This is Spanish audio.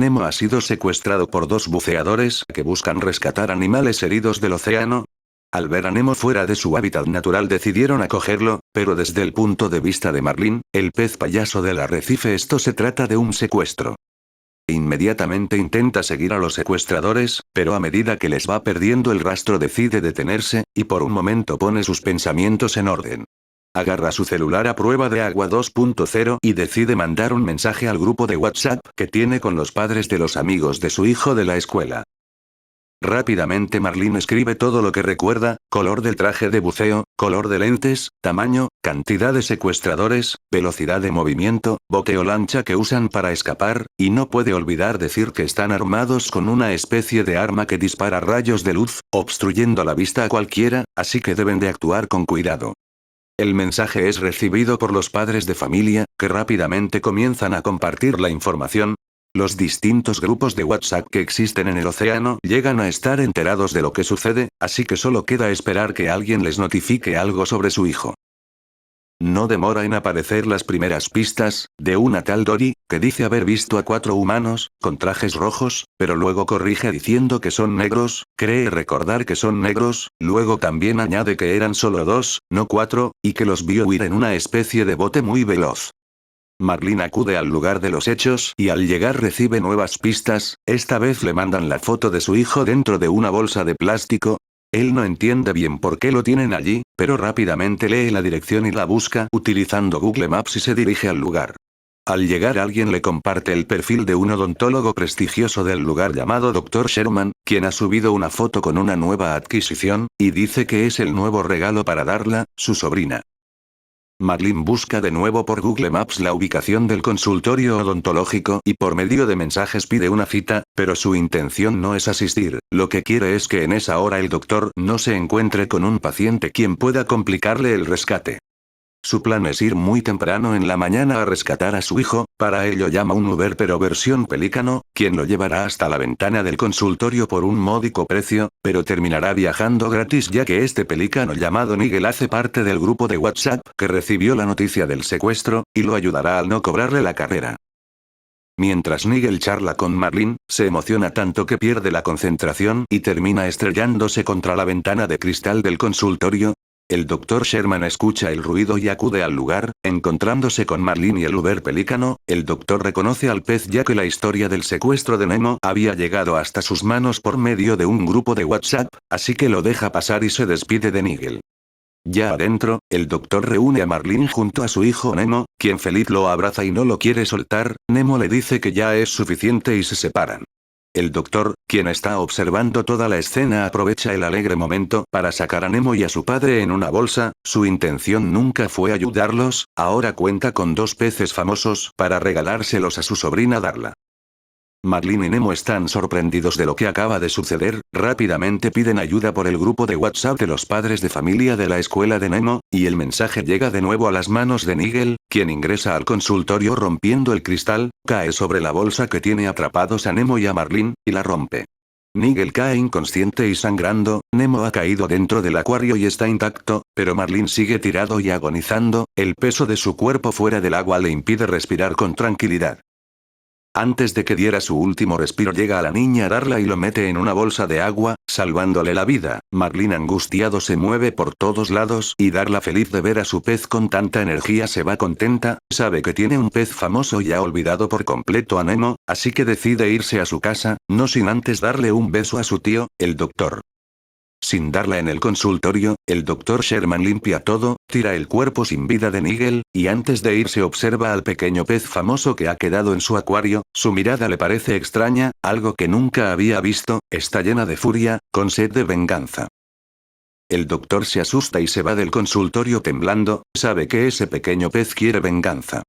Nemo ha sido secuestrado por dos buceadores que buscan rescatar animales heridos del océano. Al ver a Nemo fuera de su hábitat natural decidieron acogerlo, pero desde el punto de vista de Marlin, el pez payaso del arrecife, esto se trata de un secuestro. Inmediatamente intenta seguir a los secuestradores, pero a medida que les va perdiendo el rastro decide detenerse, y por un momento pone sus pensamientos en orden. Agarra su celular a prueba de agua 2.0 y decide mandar un mensaje al grupo de WhatsApp que tiene con los padres de los amigos de su hijo de la escuela. Rápidamente Marlin escribe todo lo que recuerda: color del traje de buceo, color de lentes, tamaño, cantidad de secuestradores, velocidad de movimiento, bote o lancha que usan para escapar, y no puede olvidar decir que están armados con una especie de arma que dispara rayos de luz, obstruyendo la vista a cualquiera, así que deben de actuar con cuidado. El mensaje es recibido por los padres de familia, que rápidamente comienzan a compartir la información. Los distintos grupos de WhatsApp que existen en el océano llegan a estar enterados de lo que sucede, así que solo queda esperar que alguien les notifique algo sobre su hijo. No demora en aparecer las primeras pistas, de una tal Dory, que dice haber visto a 4 humanos, con trajes rojos, pero luego corrige diciendo que son negros, cree recordar que son negros, luego también añade que eran solo 2, no 4, y que los vio huir en una especie de bote muy veloz. Marlin acude al lugar de los hechos y al llegar recibe nuevas pistas, esta vez le mandan la foto de su hijo dentro de una bolsa de plástico. Él no entiende bien por qué lo tienen allí, pero rápidamente lee la dirección y la busca utilizando Google Maps y se dirige al lugar. Al llegar alguien le comparte el perfil de un odontólogo prestigioso del lugar llamado Dr. Sherman, quien ha subido una foto con una nueva adquisición, y dice que es el nuevo regalo para Darla, su sobrina. Marlin busca de nuevo por Google Maps la ubicación del consultorio odontológico y por medio de mensajes pide una cita, pero su intención no es asistir, lo que quiere es que en esa hora el doctor no se encuentre con un paciente quien pueda complicarle el rescate. Su plan es ir muy temprano en la mañana a rescatar a su hijo, para ello llama un Uber pero versión pelícano, quien lo llevará hasta la ventana del consultorio por un módico precio, pero terminará viajando gratis ya que este pelícano llamado Nigel hace parte del grupo de WhatsApp que recibió la noticia del secuestro, y lo ayudará al no cobrarle la carrera. Mientras Nigel charla con Marlin, se emociona tanto que pierde la concentración y termina estrellándose contra la ventana de cristal del consultorio. El Dr. Sherman escucha el ruido y acude al lugar, encontrándose con Marlin y el Uber pelícano. El doctor reconoce al pez ya que la historia del secuestro de Nemo había llegado hasta sus manos por medio de un grupo de WhatsApp, así que lo deja pasar y se despide de Nigel. Ya adentro, el doctor reúne a Marlin junto a su hijo Nemo, quien feliz lo abraza y no lo quiere soltar. Nemo le dice que ya es suficiente y se separan. El doctor, quien está observando toda la escena, aprovecha el alegre momento para sacar a Nemo y a su padre en una bolsa. Su intención nunca fue ayudarlos, ahora cuenta con 2 peces famosos para regalárselos a su sobrina Darla. Marlin y Nemo están sorprendidos de lo que acaba de suceder, rápidamente piden ayuda por el grupo de WhatsApp de los padres de familia de la escuela de Nemo, y el mensaje llega de nuevo a las manos de Nigel, quien ingresa al consultorio rompiendo el cristal, cae sobre la bolsa que tiene atrapados a Nemo y a Marlin, y la rompe. Nigel cae inconsciente y sangrando. Nemo ha caído dentro del acuario y está intacto, pero Marlin sigue tirado y agonizando, el peso de su cuerpo fuera del agua le impide respirar con tranquilidad. Antes de que diera su último respiro llega a la niña Darla y lo mete en una bolsa de agua, salvándole la vida. Marlin angustiado se mueve por todos lados y Darla feliz de ver a su pez con tanta energía se va contenta, sabe que tiene un pez famoso y ha olvidado por completo a Nemo, así que decide irse a su casa, no sin antes darle un beso a su tío, el doctor. Sin darla en el consultorio, el Dr. Sherman limpia todo, tira el cuerpo sin vida de Nigel, y antes de irse observa al pequeño pez famoso que ha quedado en su acuario. Su mirada le parece extraña, algo que nunca había visto, está llena de furia, con sed de venganza. El doctor se asusta y se va del consultorio temblando, sabe que ese pequeño pez quiere venganza.